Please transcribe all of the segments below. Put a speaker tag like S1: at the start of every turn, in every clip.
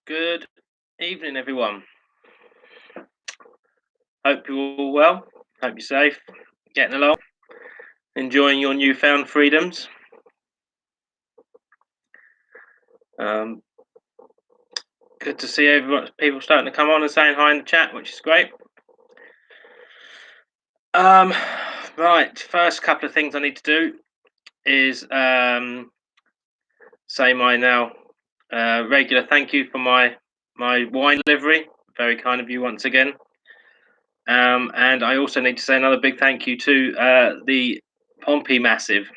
S1: Good evening, everyone. Hope you're all well. Hope you're safe, getting along, enjoying your newfound freedoms. Um, Good to see everyone, people starting to come on and saying hi in the chat, which is great. Um, right, first couple of things I need to do is say my now regular thank you for my wine delivery. Very kind of you once again. And I also need to say another big thank you to the Pompey Massive,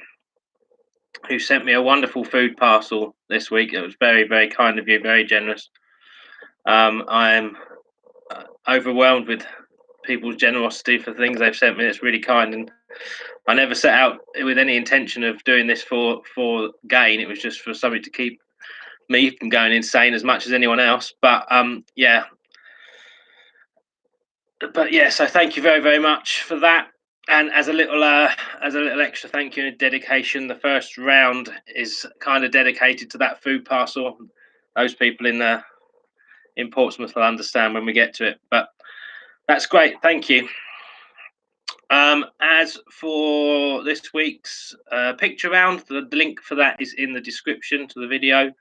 S1: who sent me a wonderful food parcel this week. It was very, very kind of you, very generous. I'm overwhelmed with people's generosity for things they've sent me. It's really kind, and I never set out with any intention of doing this for gain. It was just for something to keep me from going insane as much as anyone else. So thank you very, very much for that. And as a little extra thank you and dedication, the first round is kind of dedicated to that food parcel. Those people in Portsmouth will understand when we get to it. But that's great. Thank you. As for this week's picture round, the link for that is in the description to the video.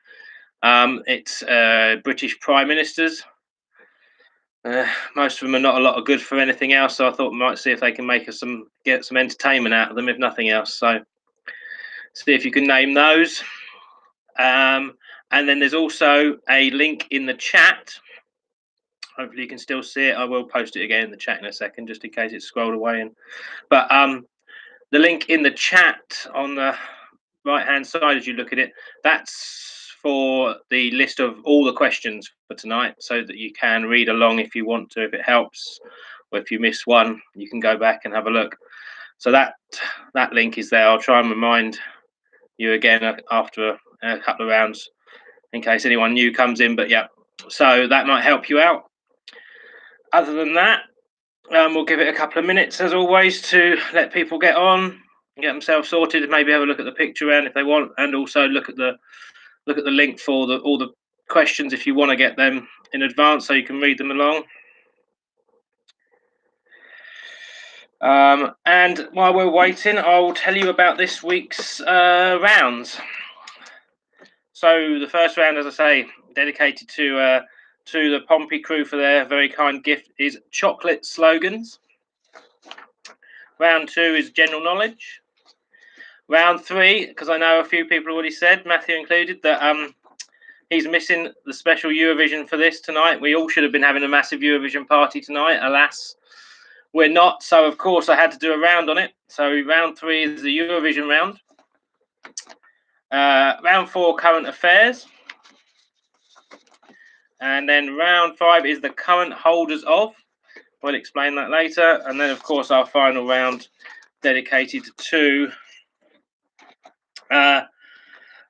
S1: It's British Prime Ministers. Most of them are not a lot of good for anything else, so I thought we might see if they can get some entertainment out of them, if nothing else. So see if you can name those. And then there's also a link in the chat. Hopefully you can still see it. I will post it again in the chat in a second, just in case it's scrolled away. But the link in the chat on the right-hand side, as you look at it, that's for the list of all the questions for tonight, so that you can read along if you want to, if it helps, or if you miss one, you can go back and have a look. So that link is there. I'll try and remind you again after a couple of rounds, in case anyone new comes in. But yeah, so that might help you out. Other than that, we'll give it a couple of minutes, as always, to let people get on, get themselves sorted, maybe have a look at the picture round if they want, and also look at the link for all the questions if you want to get them in advance, so you can read them along. And while we're waiting, I'll tell you about this week's rounds. So the first round, as I say, dedicated to the Pompey crew for their very kind gift, is chocolate slogans. Round 2 is general knowledge. Round 3, because I know a few people already said, Matthew included, that he's missing the special Eurovision for this tonight. We all should have been having a massive Eurovision party tonight. Alas, we're not. So, of course, I had to do a round on it. So round 3 is the Eurovision round. Round 4, current affairs. And then round 5 is the current holders of. We'll explain that later. And then, of course, our final round dedicated to a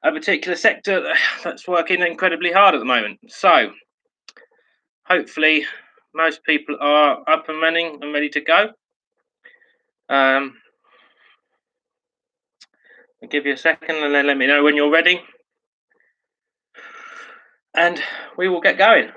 S1: particular sector that's working incredibly hard at the moment. So hopefully most people are up and running and ready to go. I'll give you a second and then let me know when you're ready. And we will get going.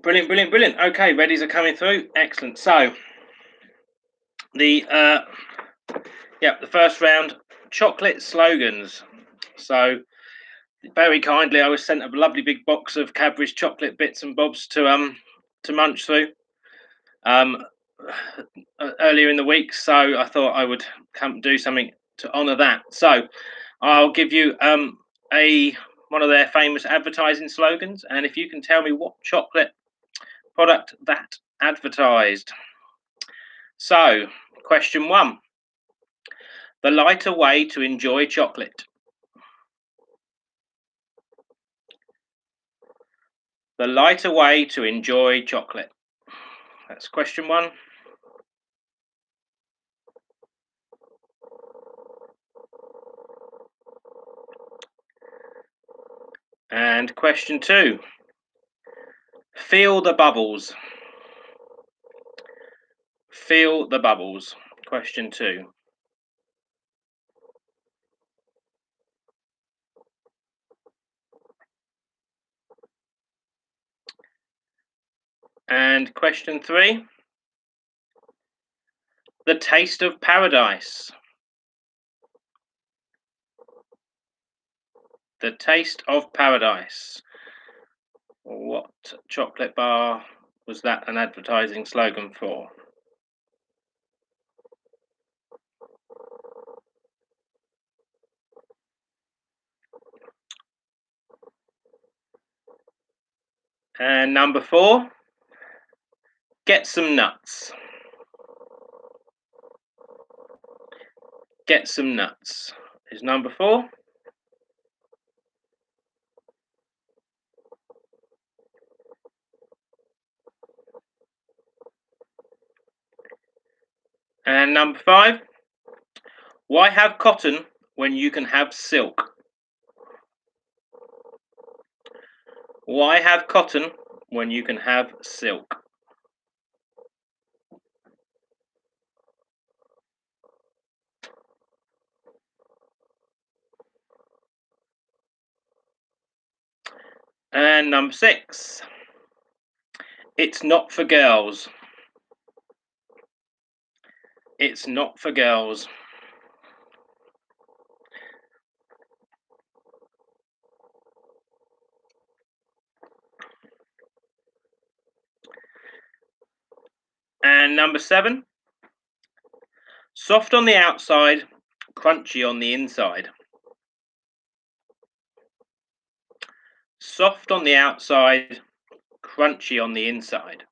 S1: Brilliant, brilliant, brilliant. Okay, readies are coming through. Excellent. So the first round, chocolate slogans. So very kindly, I was sent a lovely big box of Cadbury's chocolate bits and bobs to munch through earlier in the week. So I thought I would come do something to honour that. So I'll give you one of their famous advertising slogans, and if you can tell me what chocolate product that advertised. So, question 1. The lighter way to enjoy chocolate. The lighter way to enjoy chocolate. That's question 1. And question 2. Feel the bubbles. Feel the bubbles. Question 2. And question 3. The taste of paradise. The taste of paradise. What chocolate bar was that an advertising slogan for? And number 4, get some nuts. Get some nuts is number 4. And number 5, why have cotton when you can have silk? Why have cotton when you can have silk? And number 6, it's not for girls. It's not for girls. And number 7, soft on the outside, crunchy on the inside. Soft on the outside, crunchy on the inside.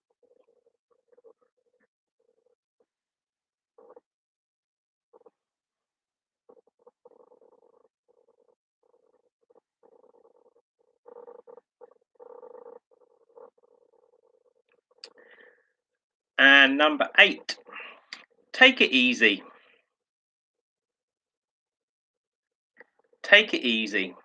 S1: And number 8, take it easy. Take it easy.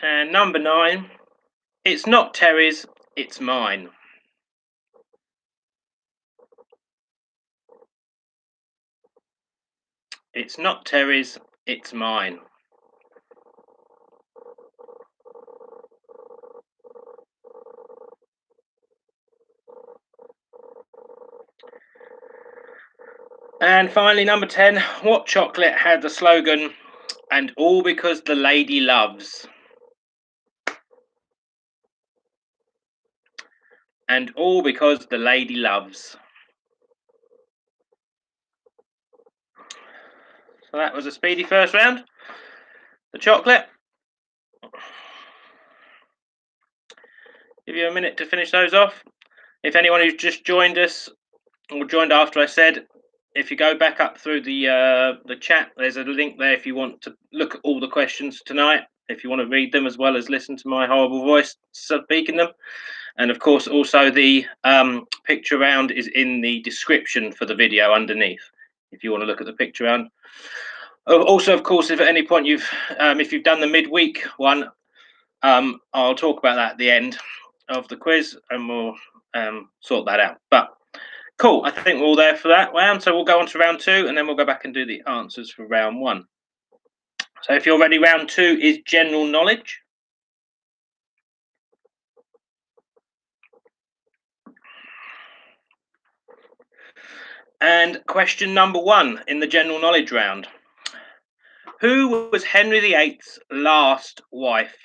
S1: And number 9, it's not Terry's, it's mine. It's not Terry's, it's mine. And finally, number 10, what chocolate had the slogan, and all because the lady loves? And all because the lady loves. So that was a speedy first round. The chocolate. Give you a minute to finish those off. If anyone who's just joined us or joined after I said, if you go back up through the chat, there's a link there if you want to look at all the questions tonight, if you want to read them as well as listen to my horrible voice speaking them. And of course, also the picture round is in the description for the video underneath, if you want to look at the picture round. Also, of course, if at any point if you've done the midweek one, I'll talk about that at the end of the quiz, and we'll sort that out. But cool, I think we're all there for that round. So we'll go on to round 2, and then we'll go back and do the answers for round 1. So if you're ready, round 2 is general knowledge. And question number 1 in the general knowledge round. Who was Henry VIII's last wife?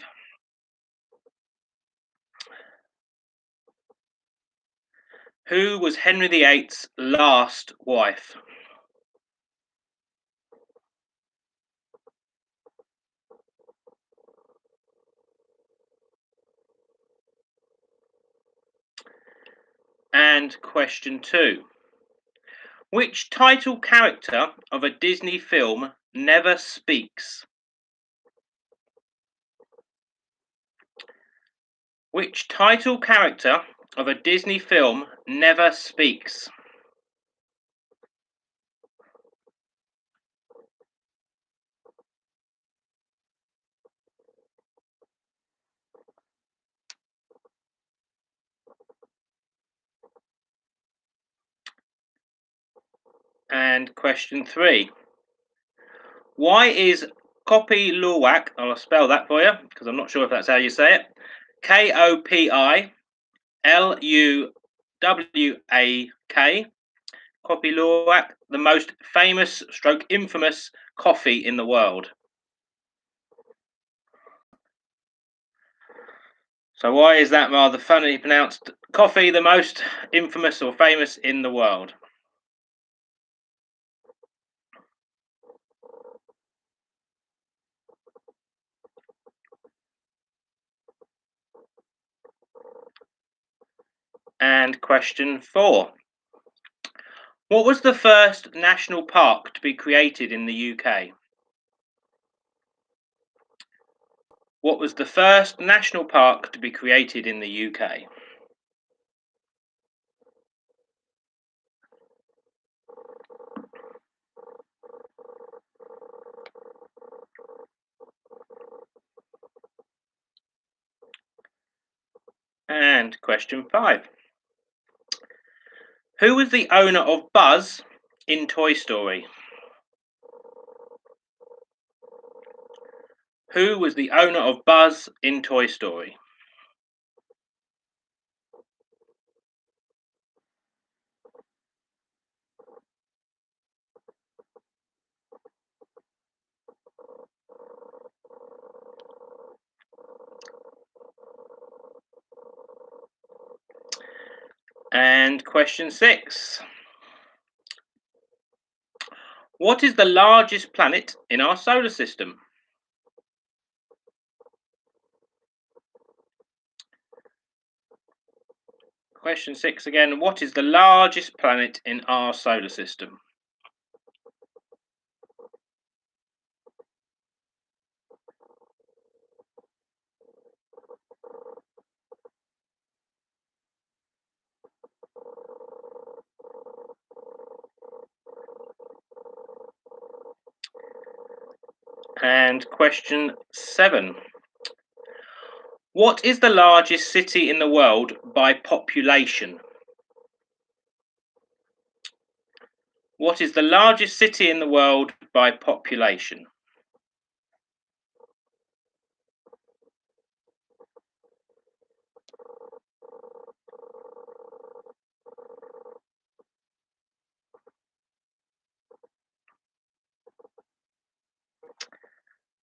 S1: Who was Henry VIII's last wife? And question 2. Which title character of a Disney film never speaks? Which title character of a Disney film never speaks? And question 3. Why is Kopi Luwak, I'll spell that for you because I'm not sure if that's how you say it, Kopiluwak, Kopi Luwak, the most famous stroke infamous coffee in the world? So why is that rather funny pronounced coffee the most infamous or famous in the world? And question 4. What was the first national park to be created in the UK? What was the first national park to be created in the UK? And question 5. Who was the owner of Buzz in Toy Story? Who was the owner of Buzz in Toy Story? And question 6. What is the largest planet in our solar system? Question 6 again. What is the largest planet in our solar system? And question 7. What is the largest city in the world by population? What is the largest city in the world by population?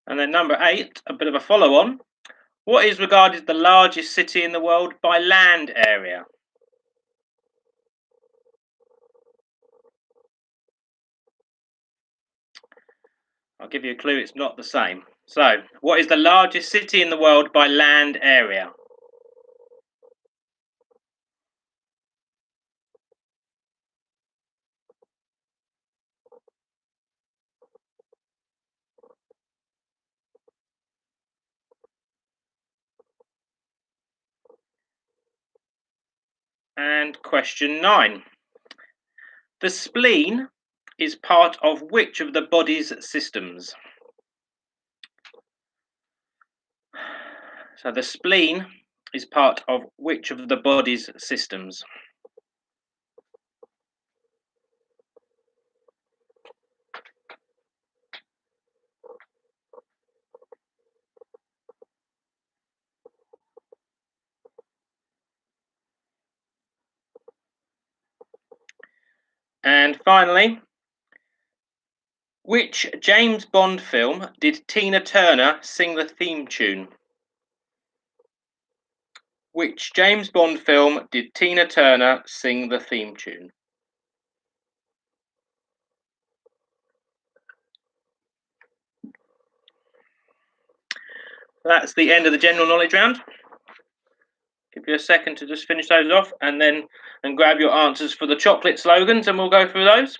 S1: And then number 8, a bit of a follow on. What is regarded the largest city in the world by land area? I'll give you a clue, it's not the same. So, what is the largest city in the world by land area? And question 9. The spleen is part of which of the body's systems? So the spleen is part of which of the body's systems? And finally, which James Bond film did Tina Turner sing the theme tune? Which James Bond film did Tina Turner sing the theme tune? That's the end of the general knowledge round. Give you a second to just finish those off and grab your answers for the chocolate slogans and we'll go through those.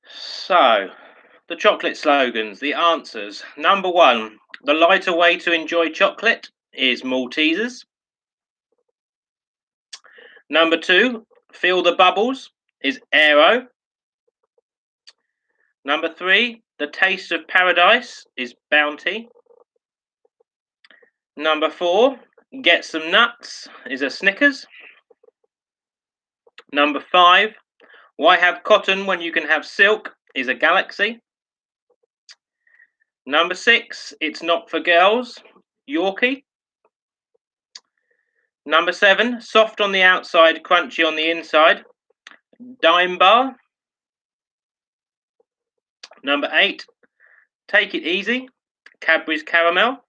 S1: So, The chocolate slogans, the answers. Number 1, the lighter way to enjoy chocolate is Maltesers. Number 2, feel the bubbles is Aero. Number 3, the taste of paradise is Bounty. Number 4, get some nuts is a Snickers. Number 5, why have cotton when you can have silk is a Galaxy. Number 6, it's not for girls, Yorkie. Number 7, soft on the outside, crunchy on the inside, Dime Bar. Number 8, take it easy, Cadbury's Caramel.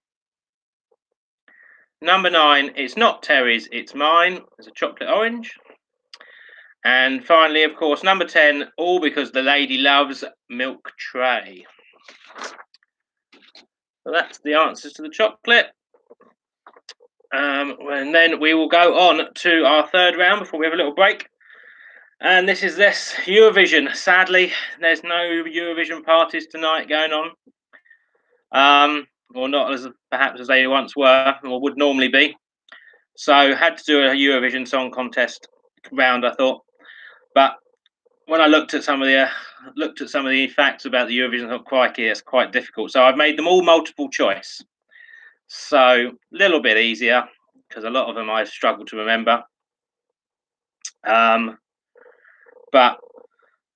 S1: Number 9, it's not Terry's, it's mine, it's a chocolate orange. And finally, of course, number 10, all because the lady loves Milk Tray. So that's the answers to the chocolate. And then we will go on to our third round before we have a little break. And this is Eurovision. Sadly, there's no Eurovision parties tonight going on. Or not as perhaps as they once were or would normally be. So had to do a Eurovision Song Contest round, I thought. But when I looked at some of the facts about the Eurovision, I thought, crikey, it's quite difficult. So I've made them all multiple choice. So a little bit easier because a lot of them I struggle to remember. But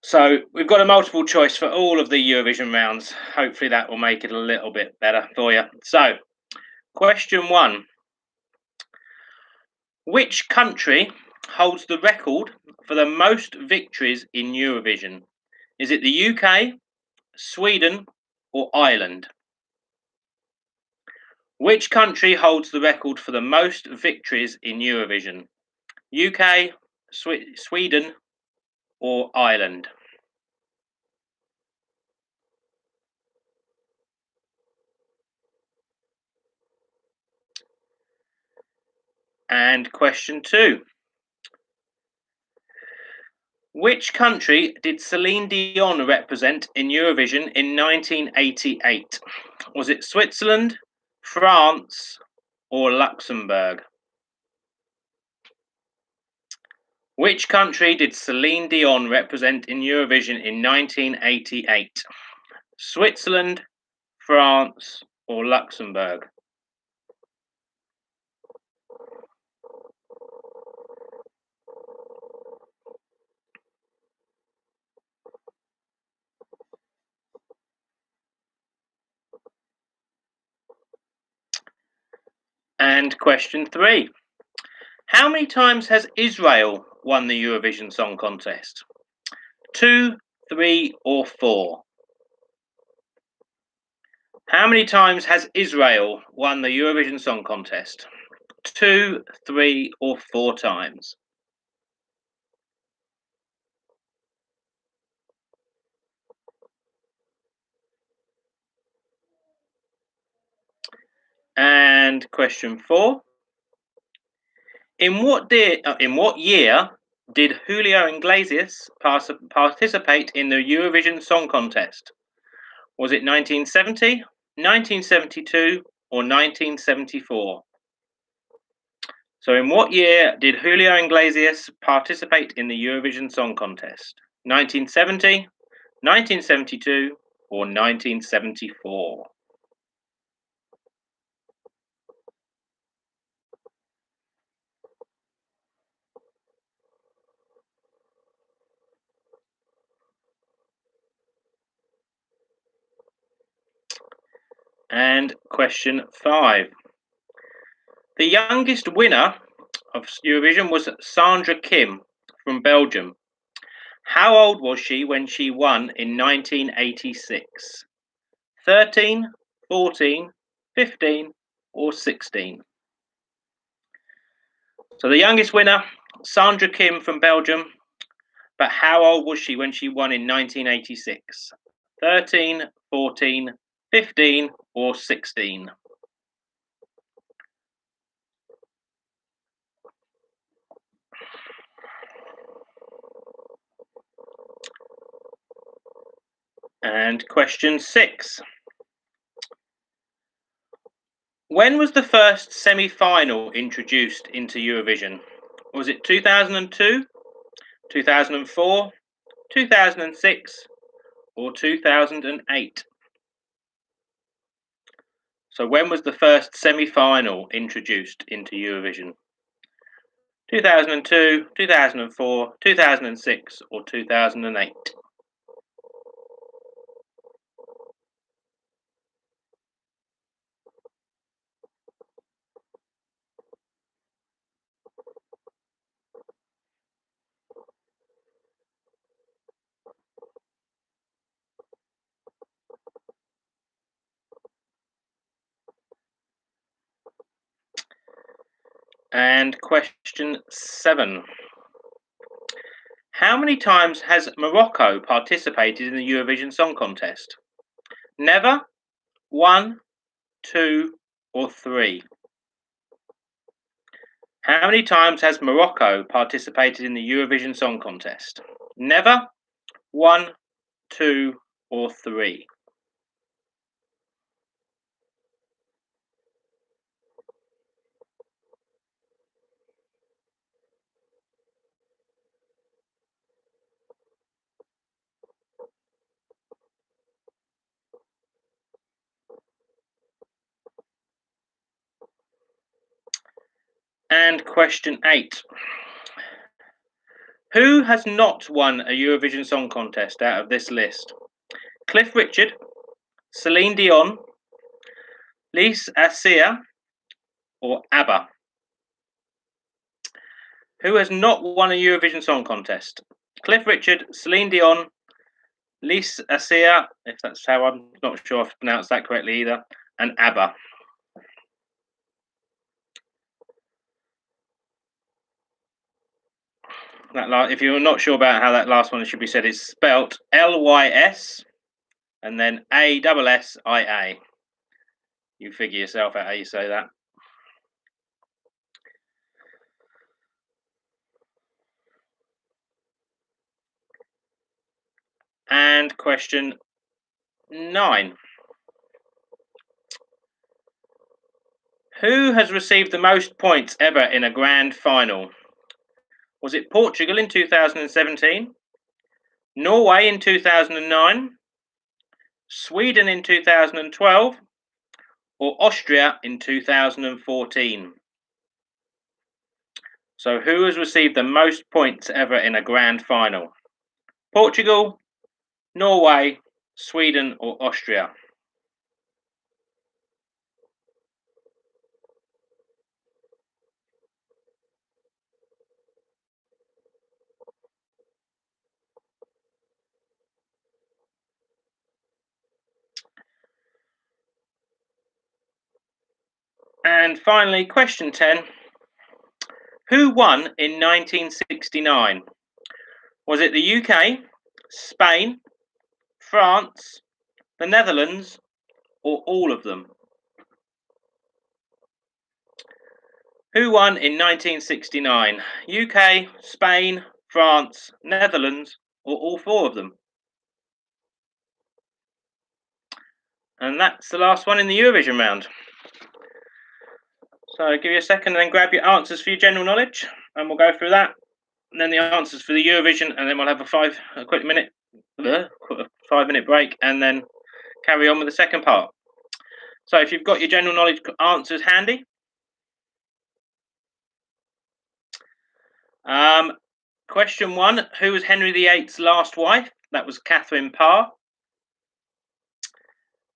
S1: so we've got a multiple choice for all of the Eurovision rounds. Hopefully that will make it a little bit better for you. So question 1. Which country holds the record for the most victories in Eurovision? Is it the UK, Sweden, or Ireland? Which country holds the record for the most victories in Eurovision? UK, Sweden, or Ireland? And question 2. Which country did Celine Dion represent in Eurovision in 1988? Was it Switzerland, France, or Luxembourg? Which country did Celine Dion represent in Eurovision in 1988? Switzerland, France, or Luxembourg? And question 3. How many times has Israel won the Eurovision Song Contest? 2, 3, or 4? How many times has Israel won the Eurovision Song Contest? 2, 3, or 4 times? And question 4. In what year did Julio Iglesias participate in the Eurovision Song Contest? Was it 1970, 1972, or 1974? So in what year did Julio Iglesias participate in the Eurovision Song Contest? 1970, 1972, or 1974? And question 5. The youngest winner of Eurovision was Sandra Kim from Belgium. How old was she when she won in 1986? 13, 14, 15, or 16? So the youngest winner, Sandra Kim from Belgium. But how old was she when she won in 1986? 13, 14, 15, or 16? And question 6. When was the first semi-final introduced into Eurovision? Was it 2002, 2004, 2006, or 2008? So when was the first semi-final introduced into Eurovision? 2002, 2004, 2006, or 2008? And question 7. How many times has Morocco participated in the Eurovision Song Contest? Never, 1, 2, or 3? How many times has Morocco participated in the Eurovision Song Contest? Never, 1, 2, or 3? And question 8. Who has not won a Eurovision Song Contest out of this list? Cliff Richard, Celine Dion, Lise Assia, or ABBA? Who has not won a Eurovision Song Contest? Cliff Richard, Celine Dion, Lise Assia, if that's how, I'm not sure I've pronounced that correctly either, and ABBA. If you're not sure about how that last one should be said, it's spelt Lys and then Assia. You figure yourself out how you say that. And question 9. Who has received the most points ever in a grand final? Was it Portugal in 2017, Norway in 2009, Sweden in 2012, or Austria in 2014? So who has received the most points ever in a grand final? Portugal, Norway, Sweden, or Austria? And finally, question 10. Who won in 1969? Was it the UK, Spain, France, the Netherlands, or all of them? Who won in 1969? UK, Spain, France, Netherlands, or all 4 of them? And that's the last one in the Eurovision round. So give you a second and then grab your answers for your general knowledge, and we'll go through that. And then the answers for the Eurovision, and then we'll have a 5-minute break, and then carry on with the second part. So if you've got your general knowledge answers handy. Question 1, who was Henry VIII's last wife? That was Catherine Parr.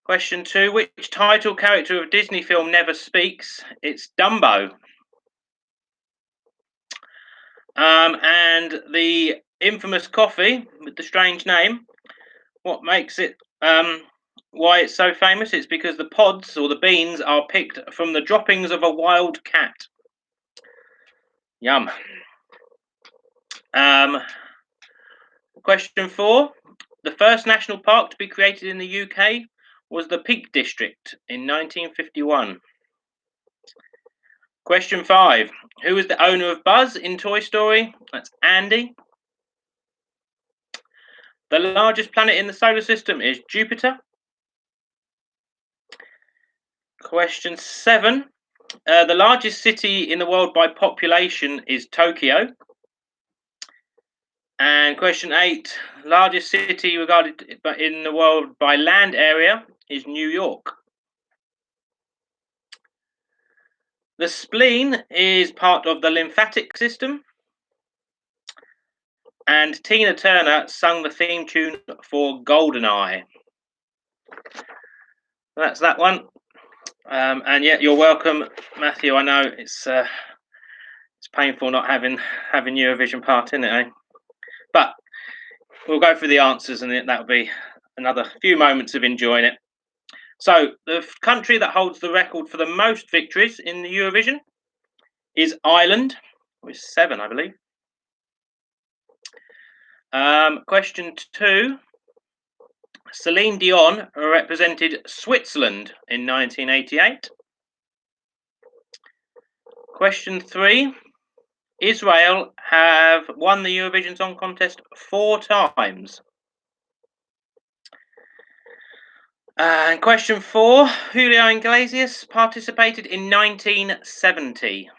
S1: Question 2, which title character of Disney film never speaks? It's Dumbo. And the infamous coffee with the strange name, what makes it, why it's so famous? It's because the pods or the beans are picked from the droppings of a wild cat. Yum. Question 4, the first national park to be created in the UK was the Peak District in 1951. Question 5, who is the owner of Buzz in Toy Story? That's Andy. The largest planet in the solar system is Jupiter. Question 7. The largest city in the world by population is Tokyo. And question 8. Largest city regarded in the world by land area is New York. The spleen is part of the lymphatic system. And Tina Turner sung the theme tune for GoldenEye. That's that one. And yeah, you're welcome, Matthew. I know it's painful not having Eurovision part in it, eh? But we'll go through the answers, and that'll be another few moments of enjoying it. So the country that holds the record for the most victories in the Eurovision is Ireland, with 7, I believe. Question 2. Celine Dion represented Switzerland in 1988. Question 3. Israel have won the Eurovision Song Contest 4 times. And question 4. Julio Iglesias participated in 1970.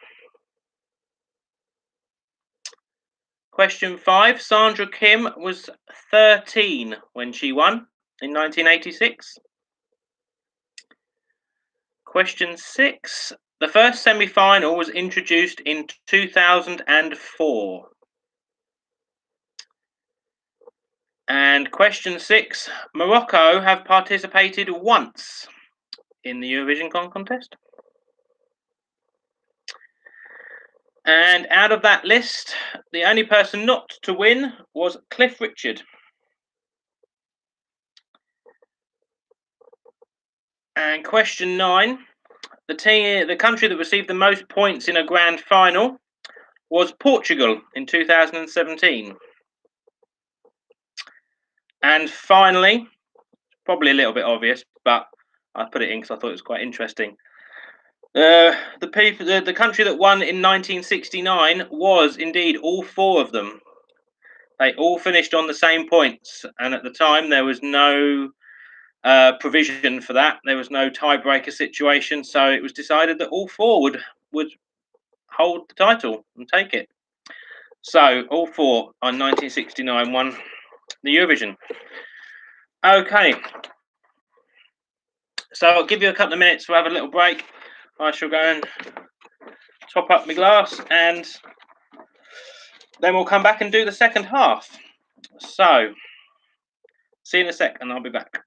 S1: Question 5. Sandra Kim was 13 when she won in 1986. Question 6. The first semi-final was introduced in 2004. And question 6. Morocco have participated once in the Eurovision Song Contest. And out of that list, the only person not to win was Cliff Richard. And question 9. The country that received the most points in a grand final was Portugal in 2017. And finally, probably a little bit obvious, but I put it in because I thought it was quite interesting. The country that won in 1969 was indeed all 4 of them. They all finished on the same points, and at the time there was no provision for that. There was no tiebreaker situation, so it was decided that all 4 would hold the title and take it. So all 4 on 1969 won the Eurovision. Okay, so I'll give you a couple of minutes to have a little break. I shall go and top up my glass, and then we'll come back and do the second half. So, see you in a sec, and I'll be back.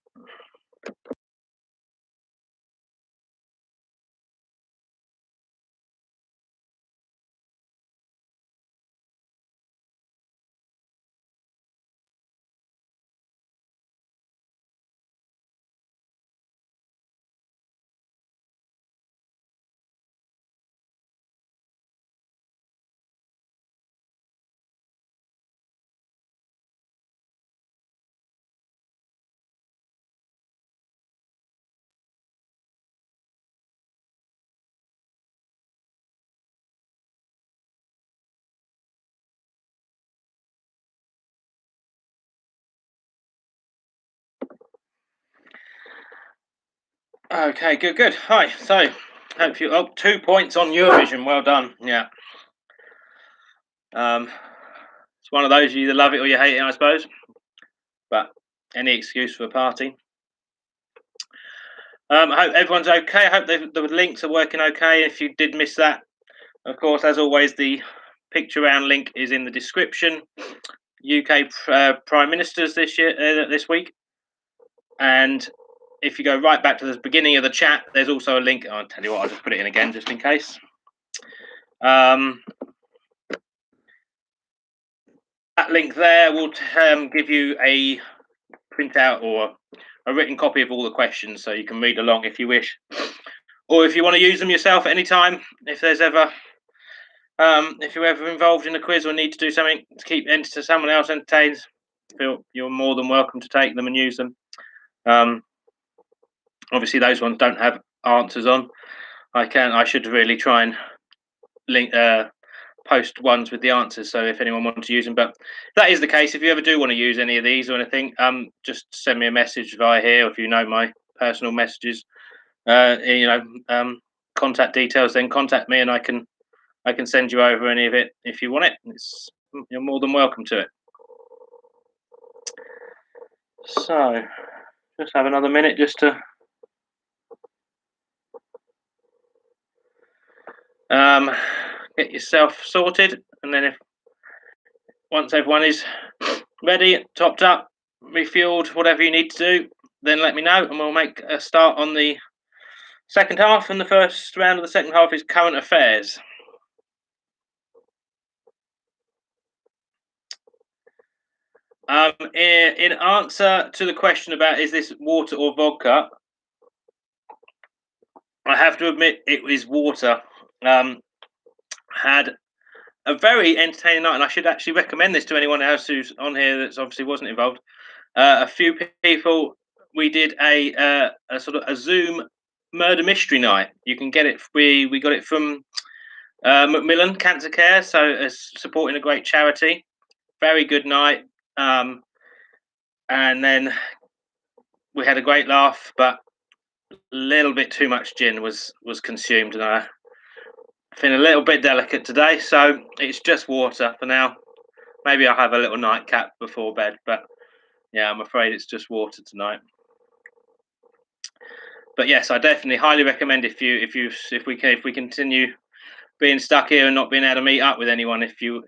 S1: Okay, good. Hi. So, hope you. 2 points on Eurovision. Well done. Yeah. It's one of those, you either love it or you hate it, I suppose. But any excuse for a party. I hope everyone's okay. I hope the links are working okay. If you did miss that, of course, as always, the picture round link is in the description. UK Prime Ministers this week, and if you go right back to the beginning of the chat, there's also a link. I'll tell you what, I'll just put it in again just in case. That link there will give you a printout or a written copy of all the questions, so you can read along if you wish, or if you want to use them yourself at any time. If there's ever, if you're ever involved in a quiz or need to do something to someone else entertained, you're more than welcome to take them and use them. Obviously, those ones don't have answers on. I should really try and post ones with the answers. So if anyone wants to use them, but if that is the case, if you ever do want to use any of these or anything, just send me a message via here. Or if you know my personal messages, contact details, then contact me and I can send you over any of it if you want it. You're more than welcome to it. So just have another minute just to get yourself sorted, and then if once everyone is ready, topped up, refueled, whatever you need to do, then let me know and we'll make a start on the second half. And the first round of the second half is current affairs. In answer to the question about is this water or vodka, I have to admit it is water. Had a very entertaining night, and I should actually recommend this to anyone else who's on here that's obviously wasn't involved. A few people, we did a sort of a Zoom murder mystery night. You can get it. We got it from Macmillan Cancer Care, so it's supporting a great charity. Very good night, and then we had a great laugh, but a little bit too much gin was consumed, and I feeling a little bit delicate today, so it's just water for now. Maybe I'll have a little nightcap before bed, but yeah, I'm afraid it's just water tonight. But yes, I definitely highly recommend if we continue being stuck here and not being able to meet up with anyone, if you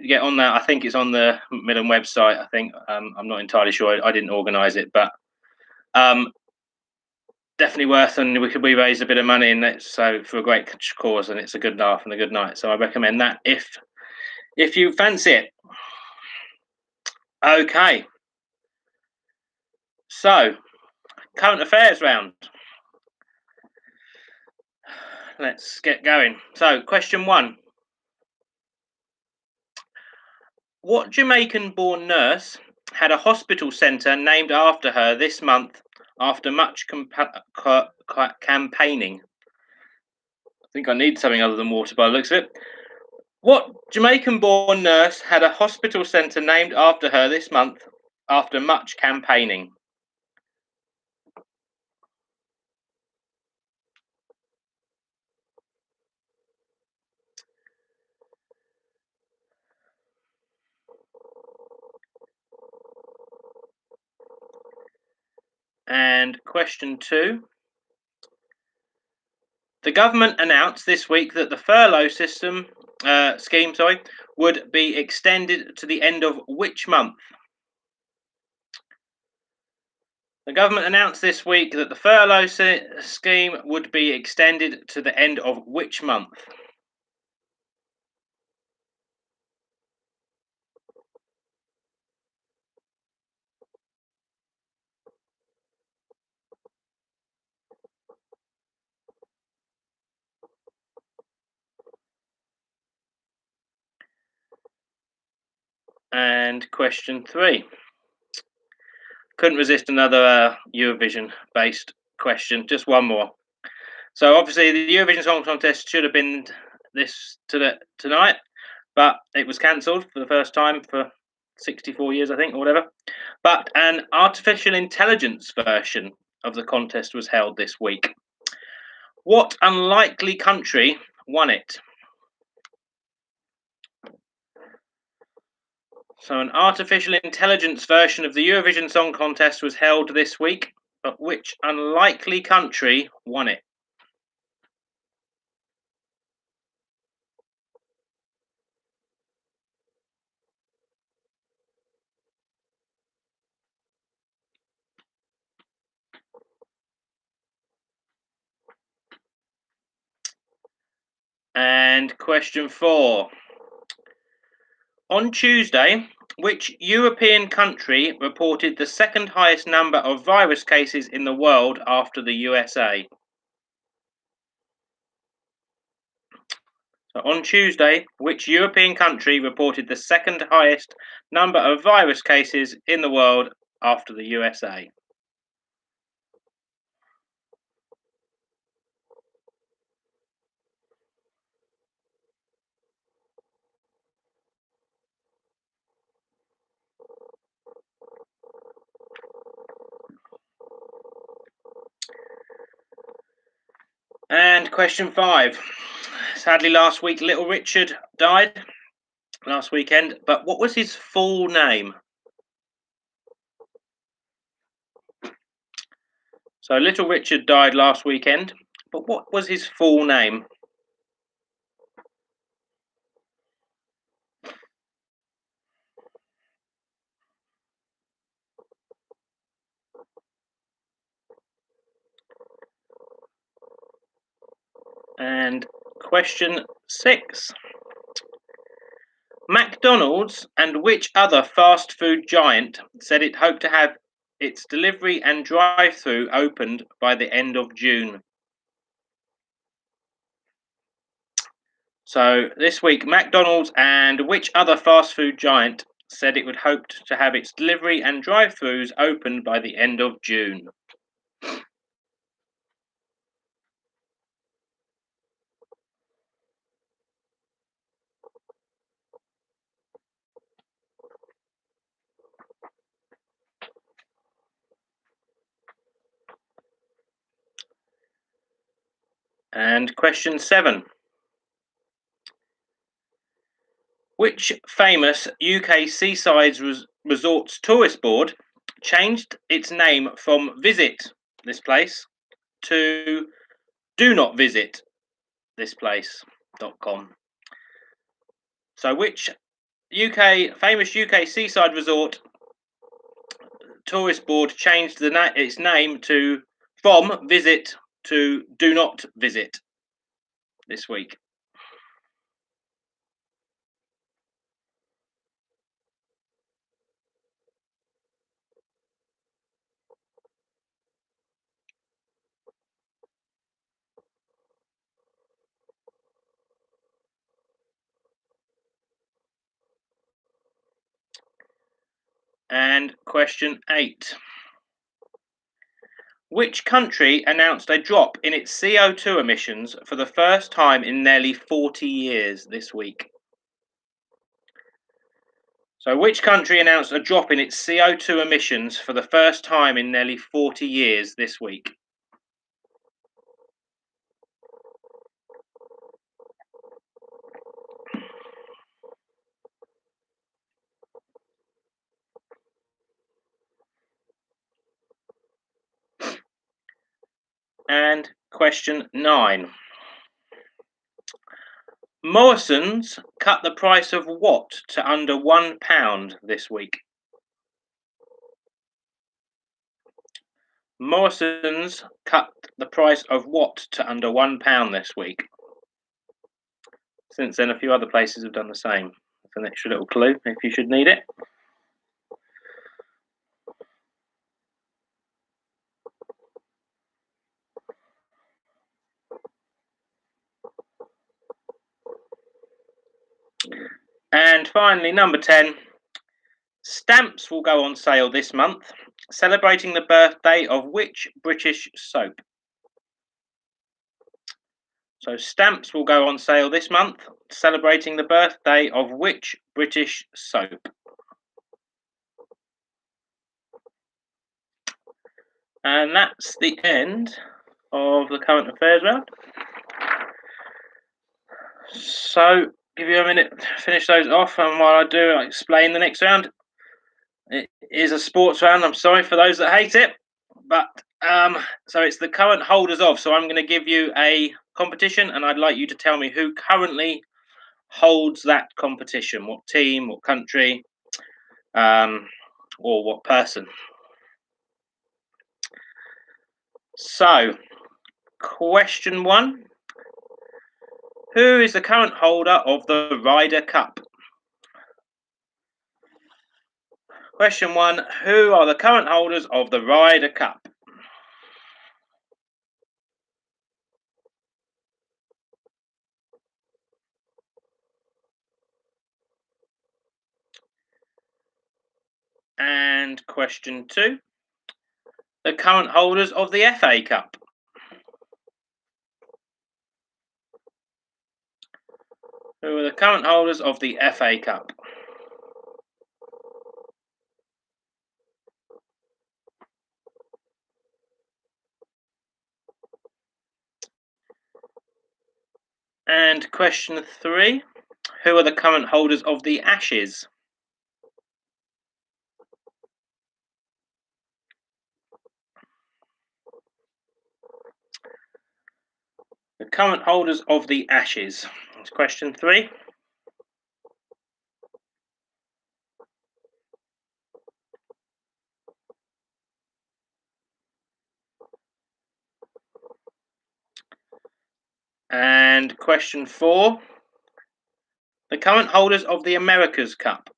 S1: get on that, I think it's on the Macmillan website. I think I'm not entirely sure. I didn't organise it, but definitely worth. And we raised a bit of money in it, so for a great cause, and it's a good laugh and a good night. So I recommend that if you fancy it. Okay, so current affairs round. Let's get going. So, question 1. What Jamaican-born nurse had a hospital centre named after her this month after much campaigning? I think I need something other than water by the looks of it. What Jamaican-born nurse had a hospital centre named after her this month after much campaigning? And question 2. The government announced this week that the furlough scheme, would be extended to the end of which month? The government announced this week that the furlough scheme would be extended to the end of which month? And question 3. Couldn't resist another Eurovision-based question. Just one more. So obviously the Eurovision Song Contest should have been tonight, but it was cancelled for the first time for 64 years, I think, or whatever. But an artificial intelligence version of the contest was held this week. What unlikely country won it? So an artificial intelligence version of the Eurovision Song Contest was held this week, but which unlikely country won it? And question 4. On Tuesday, which European country reported the second highest number of virus cases in the world after the USA? So on Tuesday, which European country reported the second highest number of virus cases in the world after the USA? And question 5. Sadly, last week, little Richard died last weekend, but what was his full name? So, little Richard died last weekend, but what was his full name? And question 6. McDonald's and which other fast food giant said it hoped to have its delivery and drive-through opened by the end of June? So this week, McDonald's and which other fast food giant said it would hope to have its delivery and drive-throughs opened by the end of June? And question 7. Which famous UK seaside resorts tourist board changed its name from Visit This Place to Do Not Visit This Place.com? So which famous UK seaside resort tourist board changed its name from Visit to Do Not Visit this week? And question 8. Which country announced a drop in its CO2 emissions for the first time in nearly 40 years this week? So, which country announced a drop in its CO2 emissions for the first time in nearly 40 years this week? And question 9. Morrison's cut the price of what to under £1 this week? Morrison's cut the price of what to under £1 this week? Since then, a few other places have done the same. That's an extra little clue if you should need it. And finally, number 10. Stamps will go on sale this month, celebrating the birthday of which British soap? So, stamps will go on sale this month, celebrating the birthday of which British soap? And that's the end of the current affairs round. So, give you a minute to finish those off, and while I do, I'll explain the next round. It is a sports round. I'm sorry for those that hate it, but so it's the current holders of. So I'm going to give you a competition, and I'd like you to tell me who currently holds that competition. What team, what country, or what person. So, question 1. Who is the current holder of the Ryder Cup? Question 1. Who are the current holders of the Ryder Cup? And question 2. The current holders of the FA Cup. Who are the current holders of the FA Cup? And question 3. Who are the current holders of the Ashes? The current holders of the Ashes. That's question 3. And question 4. The current holders of the America's Cup.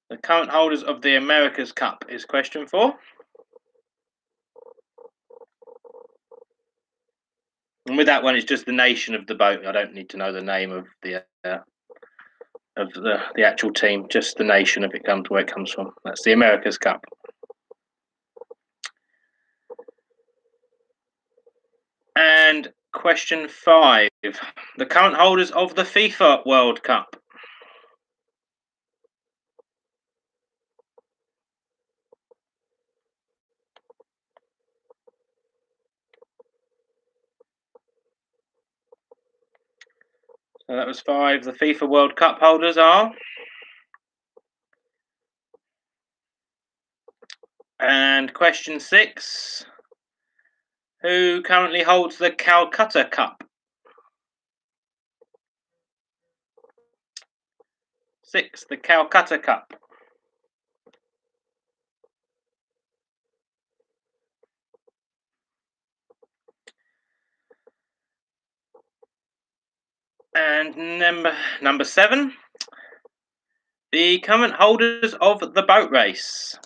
S1: The current holders of the America's Cup is question 4. And with that one, it's just the nation of the boat. I don't need to know the name of the actual team, just the nation of it comes where it comes from. That's the America's Cup. And question 5. The current holders of the FIFA World Cup. So that was 5. The FIFA World Cup holders are. And question 6. Who currently holds the Calcutta Cup? 6. The Calcutta Cup. And number 7. The current holders of the boat race.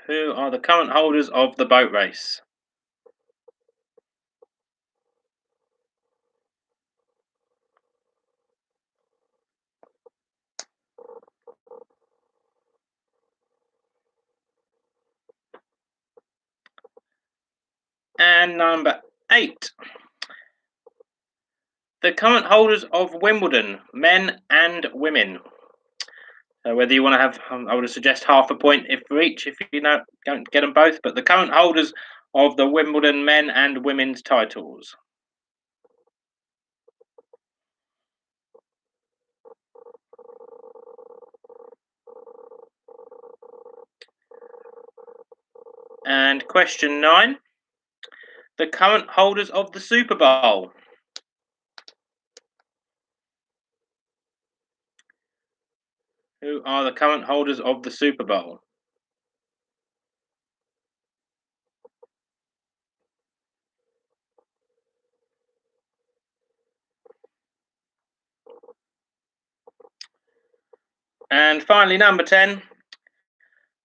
S1: Who are the current holders of the boat race? And number 8. The current holders of Wimbledon, men and women. So whether you want to have, I would suggest half a point for each if you don't get them both. But the current holders of the Wimbledon men and women's titles. And question 9. The current holders of the Super Bowl. Who are the current holders of the Super Bowl? And finally, number 10.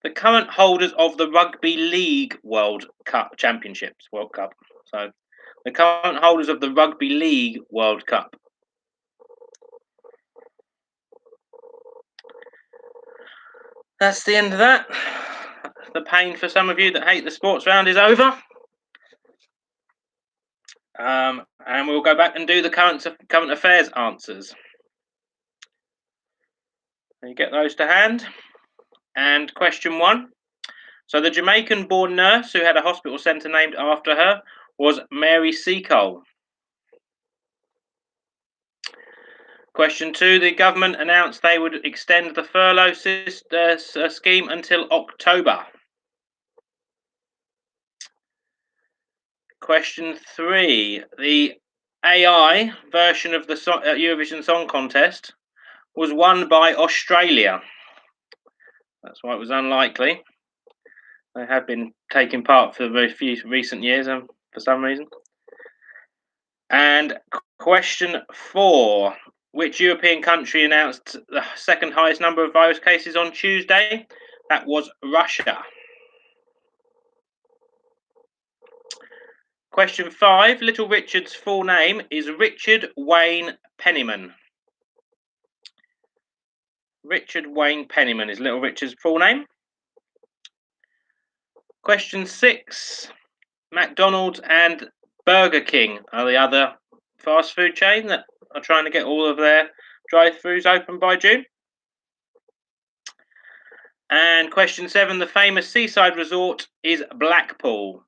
S1: The current holders of the Rugby League World Cup Championships. World Cup. So the current holders of the Rugby League World Cup. That's the end of that. The pain for some of you that hate the sports round is over. And we'll go back and do the current affairs answers. You get those to hand. And question 1. So the Jamaican-born nurse who had a hospital centre named after her was Mary Seacole. Question 2. The government announced they would extend the furlough scheme until October. Question 3. The AI version of the Eurovision Song Contest was won by Australia. That's why it was unlikely. They have been taking part for very few recent years for some reason. And question 4. Which European country announced the second highest number of virus cases on Tuesday? That was Russia. Question 5. Little Richard's full name is Richard Wayne Penniman. Richard Wayne Penniman is Little Richard's full name. Question 6. McDonald's and Burger King are the other fast food chain that are trying to get all of their drive-thrus open by June. And question 7, the famous seaside resort is Blackpool.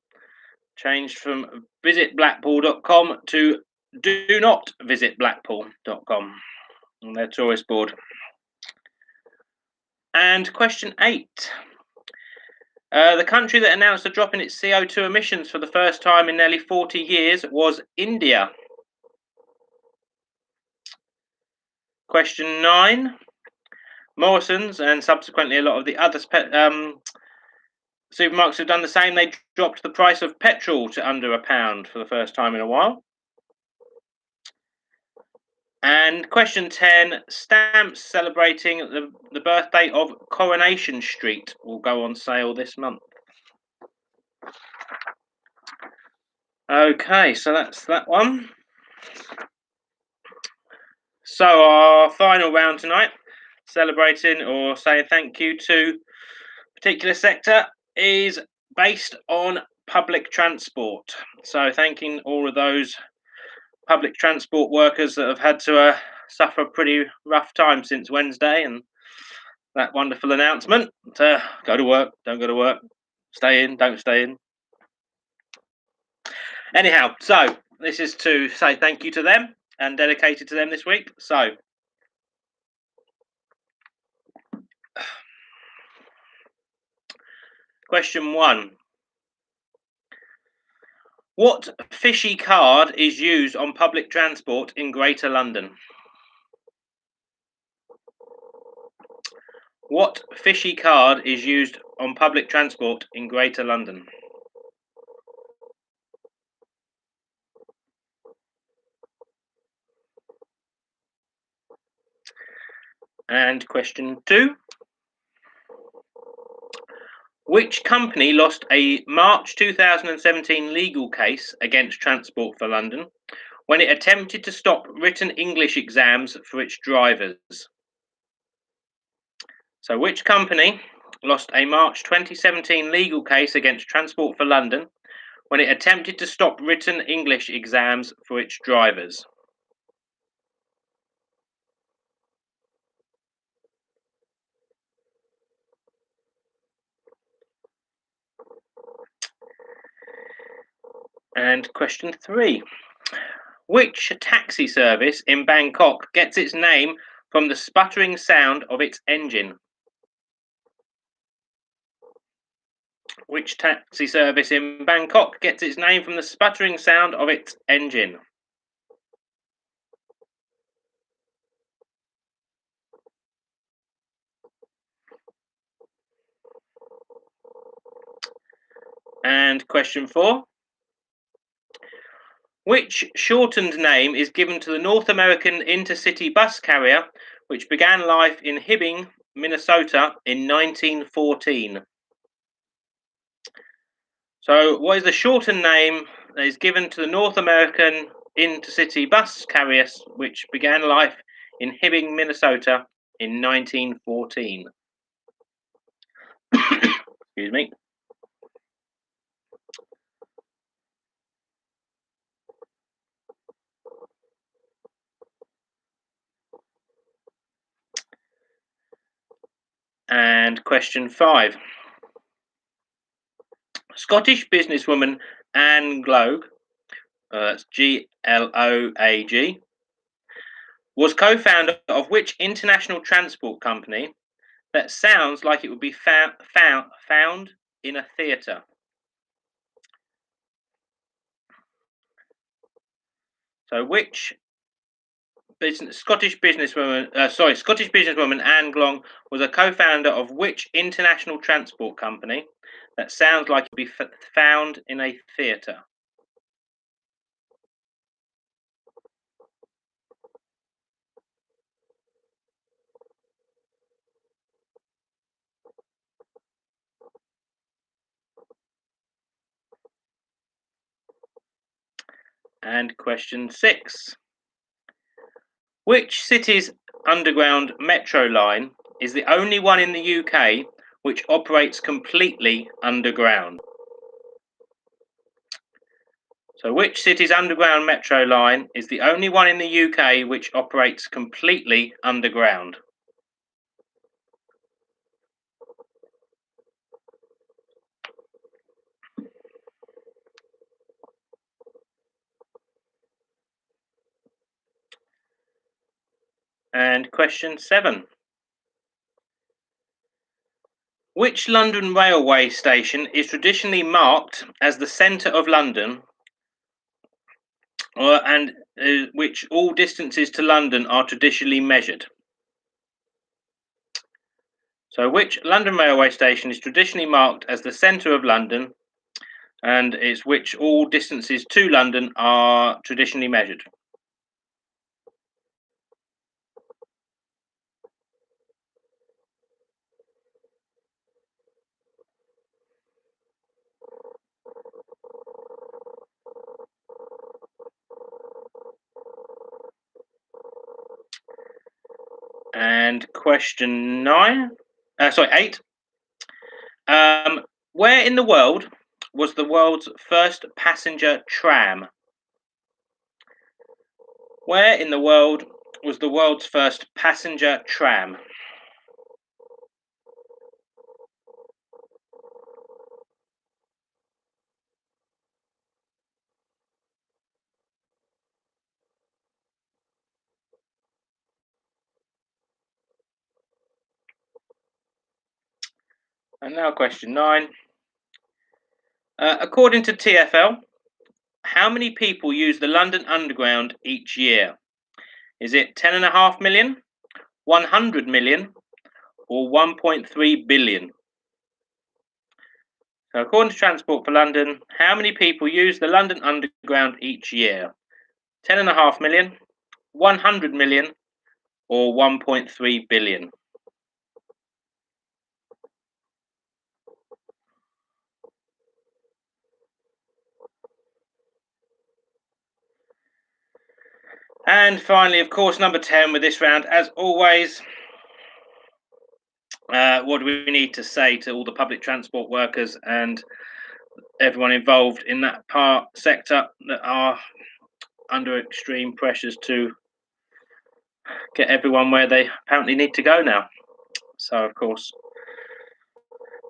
S1: Changed from visitblackpool.com to do not visit blackpool.com on their tourist board. And question 8. The country that announced a drop in its CO2 emissions for the first time in nearly 40 years was India. Question 9. Morrison's and subsequently a lot of the other supermarkets have done the same. They dropped the price of petrol to under £1 for the first time in a while. And question 10, stamps celebrating the birthday of Coronation Street will go on sale this month. Okay, so that's that one. So our final round tonight, celebrating or saying thank you to a particular sector, is based on public transport. So thanking all of those public transport workers that have had to suffer a pretty rough time since Wednesday, and that wonderful announcement to go to work, don't go to work, stay in, don't stay in. Anyhow, so this is to say thank you to them and dedicated to them this week. So question 1. What fishy card is used on public transport in Greater London? What fishy card is used on public transport in Greater London? And question 2. Which company lost a March 2017 legal case against Transport for London when it attempted to stop written English exams for its drivers? So which company lost a March 2017 legal case against Transport for London when it attempted to stop written English exams for its drivers? And question 3. Which taxi service in Bangkok gets its name from the sputtering sound of its engine? Which taxi service in Bangkok gets its name from the sputtering sound of its engine? And question 4. Which shortened name is given to the North American intercity bus carrier which began life in Hibbing, Minnesota in 1914? So what is the shortened name that is given to the North American intercity bus carrier which began life in Hibbing, Minnesota in 1914? Excuse me. And question 5. Scottish businesswoman Anne Gloag, that's Gloag, was co-founder of which international transport company that sounds like it would be found in a theatre? So which Scottish businesswoman Anne Gloag was a co-founder of which international transport company that sounds like it would be found in a theatre? And question 6. Which city's underground metro line is the only one in the UK which operates completely underground? So which city's underground metro line is the only one in the UK which operates completely underground? And question 7. Which London railway station is traditionally marked as the centre of London, and which all distances to London are traditionally measured? So, which London railway station is traditionally marked as the centre of London, and is which all distances to London are traditionally measured? And question 8. Where in the world was the world's first passenger tram? Where in the world was the world's first passenger tram? And now question 9. According to TfL, how many people use the London Underground each year? Is it 10.5 million, 100 million, or 1.3 billion? So according to Transport for London, how many people use the London Underground each year? 10.5 million, 100 million, or 1.3 billion? And finally, of course, number 10 with this round, as always, what do we need to say to all the public transport workers and everyone involved in that sector that are under extreme pressures to get everyone where they apparently need to go now? So, of course,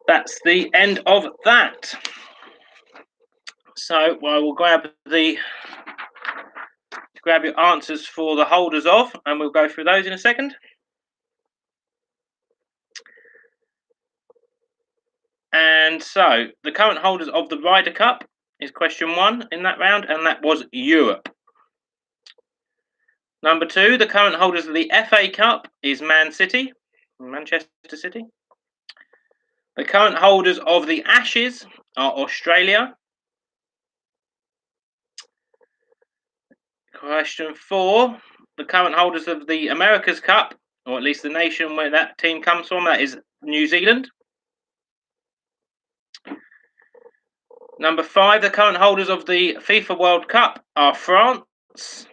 S1: that's the end of that. So I will grab your answers for the holders of, and we'll go through those in a second. And so the current holders of the Ryder Cup is question 1 in that round, and that was Europe. Number 2, the current holders of the FA Cup is Manchester City. The current holders of the Ashes are Australia. Question 4, the current holders of the America's Cup, or at least the nation where that team comes from, that is New Zealand. Number 5, the current holders of the FIFA World Cup are France.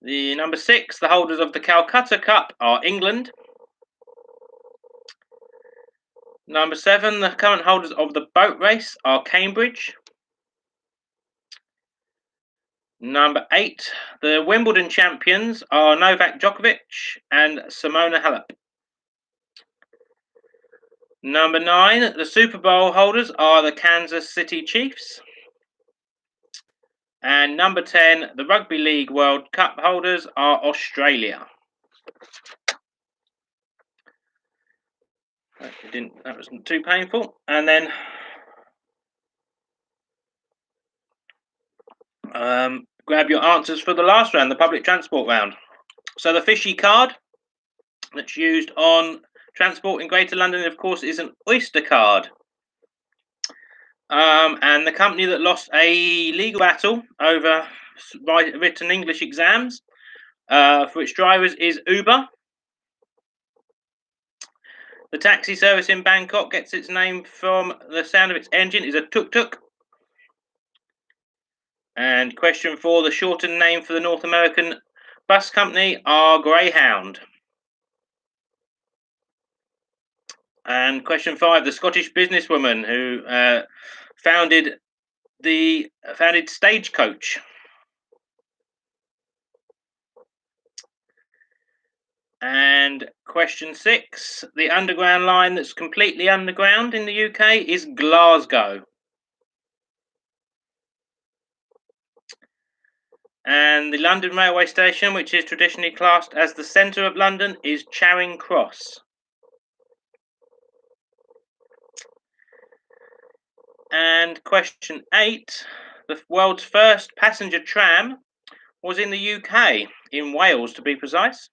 S1: The number 6, the holders of the Calcutta Cup are England. Number 7, the current holders of the boat race are Cambridge. Number 8, the Wimbledon champions are Novak Djokovic and Simona Halep. Number 9, the Super Bowl holders are the Kansas City Chiefs. And number 10, the Rugby League World Cup holders are Australia. That wasn't too painful. And then grab your answers for the last round, the public transport round. So the fishy card that's used on transport in Greater London, of course, is an Oyster card. And the company that lost a legal battle over written English exams for its drivers is Uber. The taxi service in Bangkok gets its name from the sound of its engine is a tuk-tuk. And question 4, the shortened name for the North American bus company are Greyhound. And question 5, the Scottish businesswoman who founded Stagecoach. And question 6, the underground line that's completely underground in the UK is Glasgow. And the London railway station, which is traditionally classed as the centre of London, is Charing Cross. And question 8, the world's first passenger tram was in the UK, in Wales to be precise.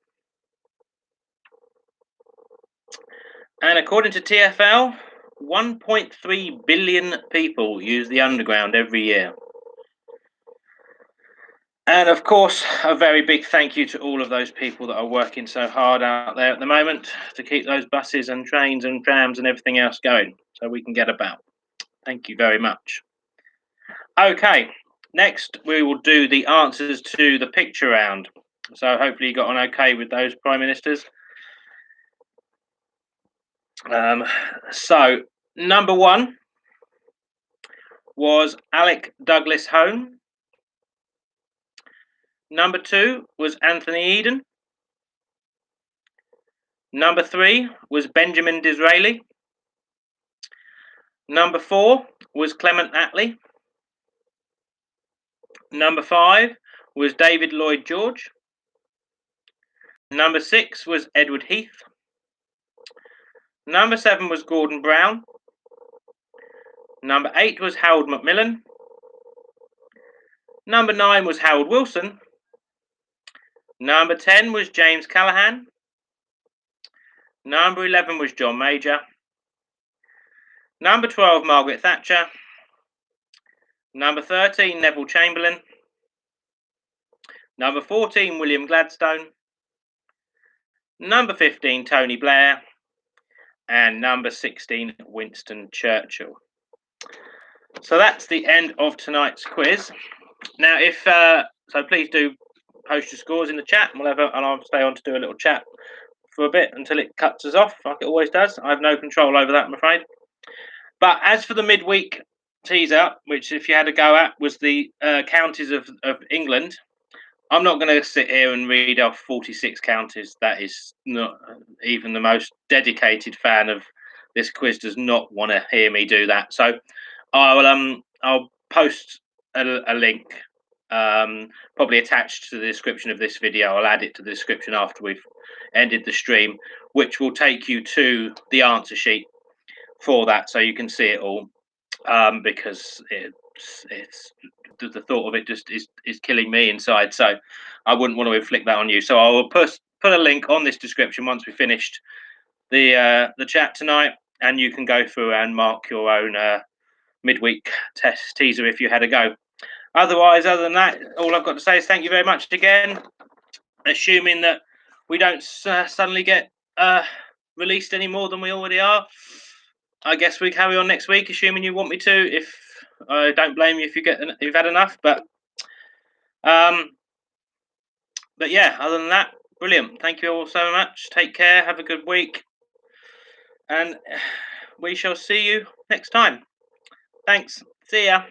S1: And according to TfL, 1.3 billion people use the underground every year. And of course, a very big thank you to all of those people that are working so hard out there at the moment to keep those buses and trains and trams and everything else going so we can get about. Thank you very much. Okay, next we will do the answers to the picture round. So hopefully you got on okay with those prime ministers. So number 1 was Alec Douglas Home. Number 2 was Anthony Eden. Number 3 was Benjamin Disraeli. Number 4 was Clement Attlee. Number 5 was David Lloyd George. Number 6 was Edward Heath. Number 7 was Gordon Brown. Number 8 was Harold Macmillan. Number 9 was Harold Wilson. Number 10 was James Callaghan. Number 11 was John Major. Number 12, Margaret Thatcher. Number 13, Neville Chamberlain. Number 14, William Gladstone. Number 15, Tony Blair. And number 16, Winston Churchill. So that's the end of tonight's quiz. Now, so please do post your scores in the chat, and I'll stay on to do a little chat for a bit until it cuts us off, like it always does. I have no control over that, I'm afraid. But as for the midweek teaser, which if you had a go at was the counties of England, I'm not going to sit here and read off 46 counties. That is not, even the most dedicated fan of this quiz does not want to hear me do that. So I'll post a link, probably attached to the description of this video. I'll add it to the description after we've ended the stream, which will take you to the answer sheet for that, so you can see it all. Because it's the thought of it just is killing me inside. So I wouldn't want to inflict that on you. So I will put a link on this description once we finished the chat tonight, and you can go through and mark your own midweek test teaser if you had a go. Otherwise, other than that, all I've got to say is thank you very much again. Assuming that we don't suddenly get released any more than we already are, I guess we carry on next week, assuming you want me to. If I don't blame you if you've had enough, but yeah, other than that, brilliant. Thank you all so much. Take care. Have a good week, and we shall see you next time. Thanks. See ya.